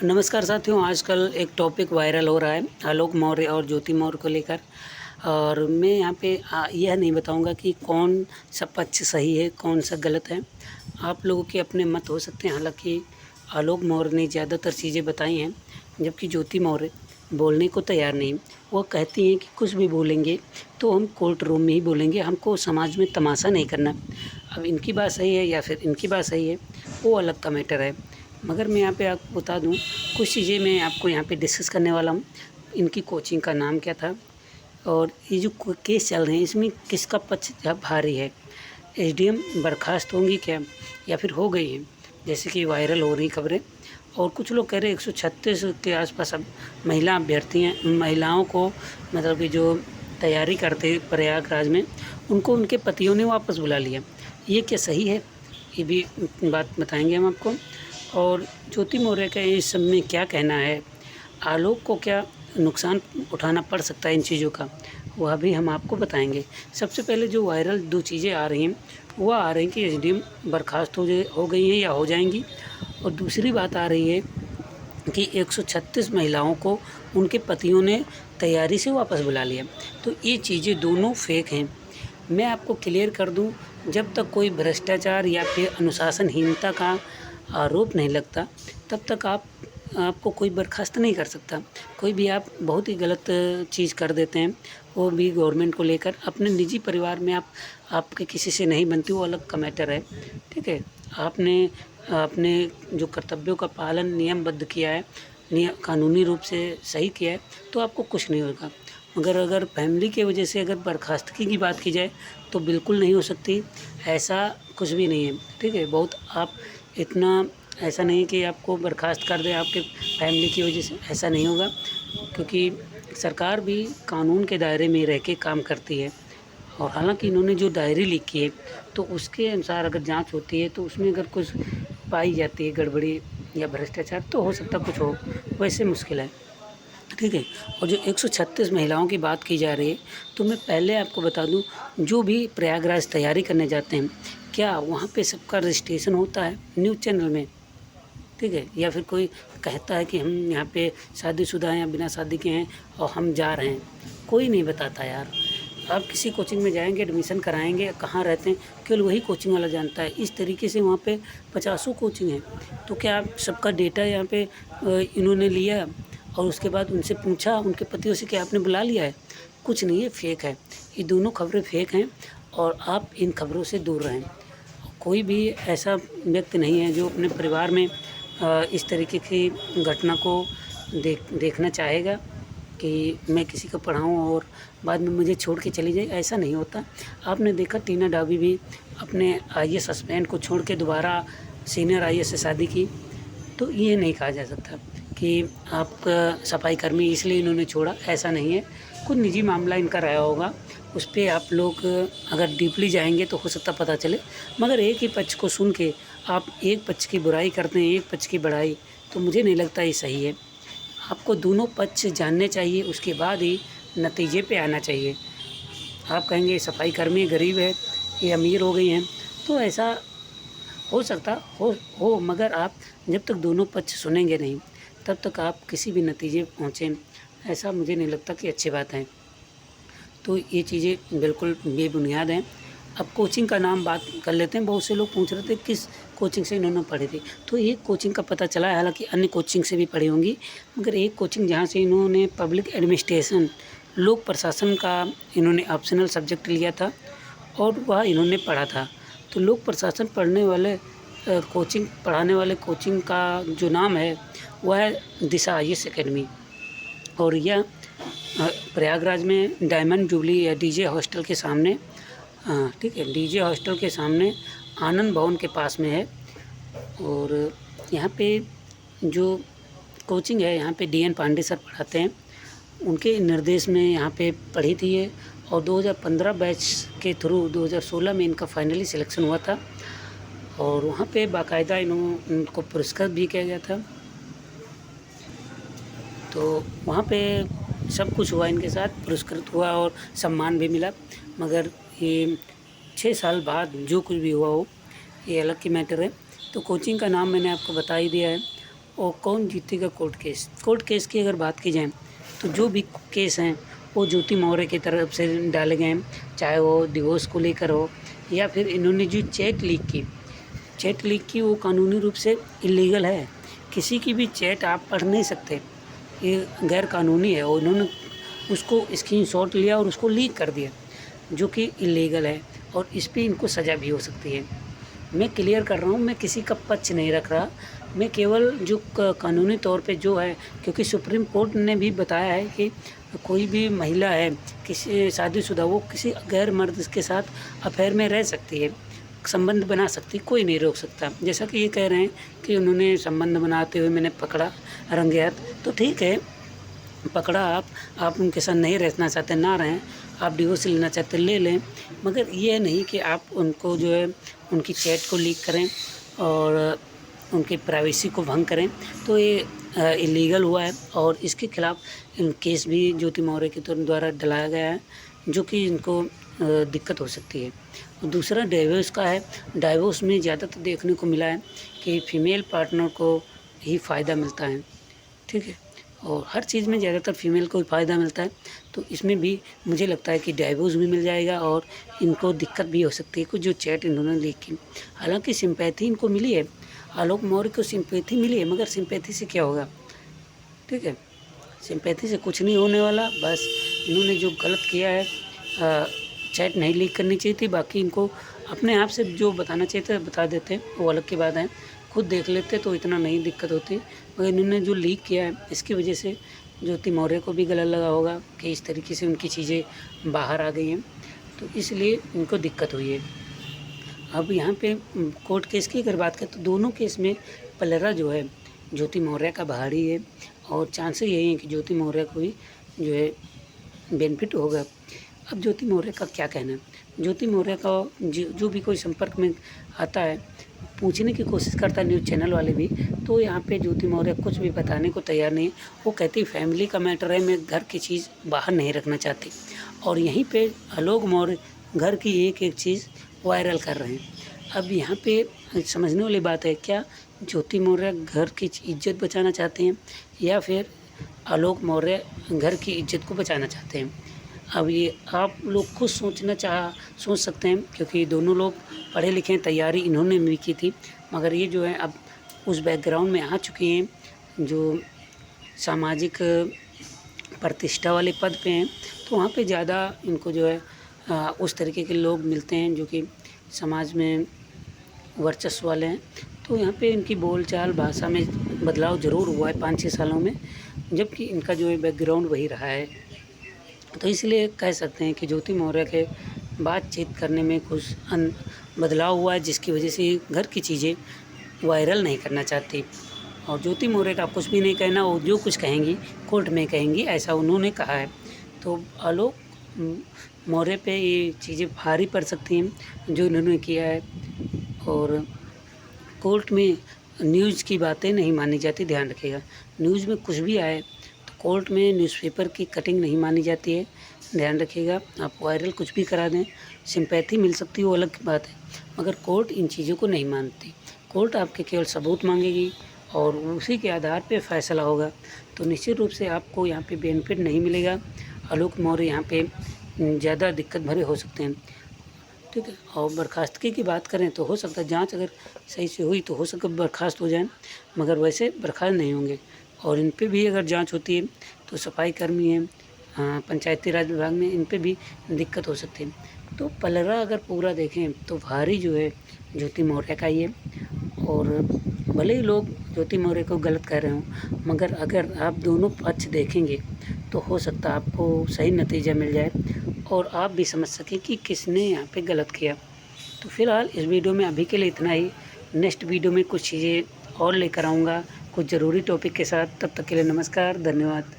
नमस्कार साथियों, आजकल एक टॉपिक वायरल हो रहा है आलोक मौर्य और ज्योति मौर्य को लेकर। और मैं यहाँ पे यह नहीं बताऊँगा कि कौन सा पक्ष सही है, कौन सा गलत है। आप लोगों के अपने मत हो सकते हैं। हालाँकि आलोक मौर्य ने ज़्यादातर चीज़ें बताई हैं, जबकि ज्योति मौर्य बोलने को तैयार नहीं। वो कहती हैं कि कुछ भी बोलेंगे तो हम कोर्ट रूम में ही बोलेंगे, हमको समाज में तमाशा नहीं करना। अब इनकी बात सही है या फिर इनकी बात सही है, वो अलग का मैटर है। मगर मैं यहाँ पे आपको बता दूँ, कुछ चीज़ें मैं आपको यहाँ पे डिस्कस करने वाला हूँ। इनकी कोचिंग का नाम क्या था और ये जो केस चल रहे हैं इसमें किसका पक्ष भारी है। एसडीएम बर्खास्त होंगी क्या या फिर हो गई हैं, जैसे कि वायरल हो रही खबरें। और कुछ लोग कह रहे हैं 136 के आसपास अब महिला अभ्यर्थी हैं, महिलाओं को मतलब कि जो तैयारी करते प्रयागराज में, उनको उनके पतियों ने वापस बुला लिया। ये क्या सही है? ये भी बात बताएंगे हम आपको। और ज्योति मौर्य का इस सब में क्या कहना है, आलोक को क्या नुकसान उठाना पड़ सकता है इन चीज़ों का, वह भी हम आपको बताएंगे। सबसे पहले जो वायरल 2 चीज़ें आ रही हैं, वो आ रही हैं कि एसडीएम बर्खास्त हो गई हैं या हो जाएंगी। और दूसरी बात आ रही है कि 136 महिलाओं को उनके पतियों ने तैयारी से वापस बुला लिया। तो ये चीज़ें दोनों फेक हैं। मैं आपको क्लियर कर दूं, जब तक कोई भ्रष्टाचार या फिर अनुशासनहीनता का आरोप नहीं लगता, तब तक आपको कोई बर्खास्त नहीं कर सकता। कोई भी आप बहुत ही गलत चीज़ कर देते हैं, वो भी गवर्नमेंट को लेकर। अपने निजी परिवार में आपके किसी से नहीं बनती, वो अलग का मैटर है, ठीक है। आपने अपने जो कर्तव्यों का पालन नियमबद्ध किया है, कानूनी रूप से सही किया है, तो आपको कुछ नहीं होगा। मगर अगर फैमिली की वजह से अगर बर्खास्तगी की बात की जाए तो बिल्कुल नहीं हो सकती। ऐसा कुछ भी नहीं है, ठीक है। बहुत आप इतना ऐसा नहीं कि आपको बर्खास्त कर दें आपके फैमिली की वजह से, ऐसा नहीं होगा। क्योंकि सरकार भी कानून के दायरे में रह के काम करती है। और हालांकि इन्होंने जो डायरी लिखी है, तो उसके अनुसार अगर जांच होती है तो उसमें अगर कुछ पाई जाती है गड़बड़ी या भ्रष्टाचार, तो हो सकता कुछ हो, वैसे मुश्किल है, ठीक है। और जो 136 महिलाओं की बात की जा रही है, तो मैं पहले आपको बता दूं, जो भी प्रयागराज तैयारी करने जाते हैं, क्या वहाँ पे सबका रजिस्ट्रेशन होता है न्यूज़ चैनल में, ठीक है। या फिर कोई कहता है कि हम यहाँ पे शादीशुदा हैं या बिना शादी के हैं और हम जा रहे हैं, कोई नहीं बताता यार। आप किसी कोचिंग में जाएंगे, एडमिशन कराएंगे, कहाँ रहते हैं, केवल वही कोचिंग वाला जानता है। इस तरीके से वहाँ पे 50 कोचिंग हैं। तो क्या आप सबका डेटा यहाँ पे इन्होंने लिया और उसके बाद उनसे पूछा, उनके पतियों से, कि आपने बुला लिया है? कुछ नहीं है, फेक है। ये दोनों खबरें फेक हैं और आप इन खबरों से दूर रहें। कोई भी ऐसा व्यक्ति नहीं है जो अपने परिवार में इस तरीके की घटना को देखना चाहेगा कि मैं किसी को पढ़ाऊँ और बाद में मुझे छोड़ के चली जाए। ऐसा नहीं होता। आपने देखा टीना डाबी भी अपने आईएएस हस्बैंड को छोड़ के दोबारा सीनियर आईएएस से शादी की। तो ये नहीं कहा जा सकता कि आप सफाई कर्मी इसलिए इन्होंने छोड़ा, ऐसा नहीं है। कुछ निजी मामला इनका रहा होगा, उस पे आप लोग अगर डीपली जाएंगे तो हो सकता पता चले। मगर एक ही पक्ष को सुन के आप एक पक्ष की बुराई करते हैं, एक पक्ष की बड़ाई, तो मुझे नहीं लगता ये सही है। आपको दोनों पक्ष जानने चाहिए, उसके बाद ही नतीजे पे आना चाहिए। आप कहेंगे सफाई कर्मी गरीब है, ये अमीर हो गई हैं, तो ऐसा हो सकता हो, मगर आप जब तक दोनों पक्ष सुनेंगे नहीं, तब तक आप किसी भी नतीजे पहुँचें, ऐसा मुझे नहीं लगता कि अच्छी बात है। तो ये चीज़ें बिल्कुल बेबुनियाद हैं। अब कोचिंग का नाम बात कर लेते हैं। बहुत से लोग पूछ रहे थे किस कोचिंग से इन्होंने पढ़ी थी, तो एक कोचिंग का पता चला है। हालांकि अन्य कोचिंग से भी पढ़ी होंगी, मगर एक कोचिंग जहाँ से इन्होंने पब्लिक एडमिनिस्ट्रेशन, लोक प्रशासन का इन्होंने ऑप्शनल सब्जेक्ट लिया था और वह इन्होंने पढ़ा था। तो लोक प्रशासन पढ़ने वाले कोचिंग पढ़ाने वाले कोचिंग का जो नाम है वह है दिशा आईएएस एकेडमी। और यह प्रयागराज में डायमंड जुबली या डीजे हॉस्टल के सामने, ठीक है, डीजे हॉस्टल के सामने आनंद भवन के पास में है। और यहाँ पे जो कोचिंग है, यहाँ पे डीएन पांडे सर पढ़ाते हैं, उनके निर्देश में यहाँ पे पढ़ी थी ये। और 2015 बैच के थ्रू 2016 में इनका फाइनली सिलेक्शन हुआ था और वहाँ पे बाकायदा इनको पुरस्कृत भी किया गया था। तो वहाँ पे सब कुछ हुआ इनके साथ, पुरस्कृत हुआ और सम्मान भी मिला। मगर ये 6 साल बाद जो कुछ भी हुआ हो, ये अलग की मैटर है। तो कोचिंग का नाम मैंने आपको बता ही दिया है। और कौन जीतेगा कोर्ट केस। कोर्ट केस की अगर बात की जाए तो जो भी केस हैं वो ज्योति मौर्य की तरफ से डाले गए हैं, चाहे वो डिवोर्स को लेकर हो या फिर इन्होंने जो चैट लीक की वो कानूनी रूप से इलीगल है। किसी की भी चैट आप पढ़ नहीं सकते, ये गैर कानूनी है। और उन्होंने उसको स्क्रीनशॉट लिया और उसको लीक कर दिया, जो कि इलीगल है और इस पे इनको सज़ा भी हो सकती है। मैं क्लियर कर रहा हूँ, मैं किसी का पक्ष नहीं रख रहा, मैं केवल जो कानूनी तौर पे जो है, क्योंकि सुप्रीम कोर्ट ने भी बताया है कि कोई भी महिला है किसी शादीशुदा, वो किसी गैर मर्द के साथ अफेयर में रह सकती है, संबंध बना सकती, कोई नहीं रोक सकता। जैसा कि ये कह रहे हैं कि उन्होंने संबंध बनाते हुए मैंने पकड़ा रंगे हाथ, तो ठीक है, पकड़ा आप उनके साथ नहीं रहना चाहते ना रहें, आप डिवोर्स लेना चाहते ले लें, मगर ये नहीं कि आप उनको जो है उनकी चैट को लीक करें और उनकी प्राइवेसी को भंग करें, तो ये इलीगल हुआ है और इसके खिलाफ केस भी ज्योति मौर्य के द्वारा डलाया गया है, जो कि इनको दिक्कत हो सकती है। और दूसरा डाइवोर्स का है। डाइवोर्स में ज़्यादातर देखने को मिला है कि फीमेल पार्टनर को ही फ़ायदा मिलता है, ठीक है, और हर चीज़ में ज़्यादातर फीमेल को फ़ायदा मिलता है, तो इसमें भी मुझे लगता है कि डाइवोर्स भी मिल जाएगा और इनको दिक्कत भी हो सकती है। कुछ जो चैट इन्होंने लीक की, हालांकि सिंपैथी इनको मिली है, आलोक मौर्य को सिंपैथी मिली है, मगर सिंपैथी से क्या होगा, ठीक है, सिंपैथी से कुछ नहीं होने वाला। बस इन्होंने जो गलत किया है, चैट नहीं लीक करनी चाहिए थी, बाकी इनको अपने आप से जो बताना चाहिए था बता देते, वो अलग की बात है, खुद देख लेते तो इतना नहीं दिक्कत होती, मगर इन्होंने जो लीक किया है इसकी वजह से ज्योति मौर्य को भी गलत लगा होगा कि इस तरीके से उनकी चीज़ें बाहर आ गई हैं, तो इसलिए इनको दिक्कत हुई है। अब यहाँ पे कोर्ट केस की अगर बात करें तो दोनों केस में पलड़ा जो है ज्योति मौर्य का भारी है और चांसेस यही है कि ज्योति मौर्य को ही जो है बेनिफिट होगा। अब ज्योति मौर्य का क्या कहना है, ज्योति मौर्य का जो भी कोई संपर्क में आता है, पूछने की कोशिश करता है न्यूज़ चैनल वाले भी, तो यहाँ पे ज्योति मौर्य कुछ भी बताने को तैयार नहीं है। वो कहती फैमिली का मैटर है, मैं घर की चीज़ बाहर नहीं रखना चाहती, और यहीं पे आलोक मौर्य घर की एक एक चीज़ वायरल कर रहे हैं। अब यहाँ पे समझने वाली बात है, क्या ज्योति मौर्य घर की इज्जत बचाना चाहते हैं या फिर आलोक मौर्य घर की इज्जत को बचाना चाहते हैं। अब ये आप लोग खुद सोच सकते हैं, क्योंकि दोनों लोग पढ़े लिखे हैं, तैयारी इन्होंने भी की थी, मगर ये जो है अब उस बैकग्राउंड में आ चुके हैं जो सामाजिक प्रतिष्ठा वाले पद पे हैं, तो वहाँ पे ज़्यादा इनको जो है उस तरीके के लोग मिलते हैं जो कि समाज में वर्चस्व वाले हैं। तो यहाँ पे इनकी बोलचाल भाषा में बदलाव ज़रूर हुआ है 5-6 सालों में, जबकि इनका जो है बैकग्राउंड वही रहा है। तो इसलिए कह सकते हैं कि ज्योति मौर्य के बातचीत करने में कुछ बदलाव हुआ है, जिसकी वजह से घर की चीज़ें वायरल नहीं करना चाहती। और ज्योति मौर्य का कुछ भी नहीं कहना, वो जो कुछ कहेंगी कोर्ट में कहेंगी, ऐसा उन्होंने कहा है। तो आलोक मौर्य पे ये चीज़ें भारी पड़ सकती हैं जो इन्होंने किया है, और कोर्ट में न्यूज़ की बातें नहीं मानी जाती, ध्यान रखिएगा। न्यूज़ में कुछ भी आए तो कोर्ट में न्यूज़पेपर की कटिंग नहीं मानी जाती है, ध्यान रखिएगा। आप वायरल कुछ भी करा दें, सिंपैथी मिल सकती है, वो अलग बात है, मगर कोर्ट इन चीज़ों को नहीं मानती। कोर्ट आपके केवल सबूत मांगेगी और उसी के आधार पे फैसला होगा। तो निश्चित रूप से आपको यहाँ पे बेनिफिट नहीं मिलेगा। आलोक मौर्य यहाँ पे ज़्यादा दिक्कत भरे हो सकते हैं, ठीक है। और बर्खास्तगी की बात करें तो हो सकता है जांच अगर सही से हुई तो हो सकता है बर्खास्त हो जाए, मगर वैसे बर्खास्त नहीं होंगे। और इन पे भी अगर जांच होती है तो सफाई कर्मी हैं, पंचायती राज विभाग में, इन पे भी दिक्कत हो सकती है। तो पलड़ा अगर पूरा देखें तो भारी जो है ज्योति मौर्य का ही है। और भले ही लोग ज्योति मौर्य को गलत कह रहे हों, मगर अगर आप दोनों पक्ष देखेंगे तो हो सकता है आपको सही नतीजा मिल जाए और आप भी समझ सकें कि किसने यहाँ पे गलत किया। तो फिलहाल इस वीडियो में अभी के लिए इतना ही। नेक्स्ट वीडियो में कुछ चीज़ें और लेकर आऊँगा कुछ ज़रूरी टॉपिक के साथ। तब तक के लिए नमस्कार, धन्यवाद।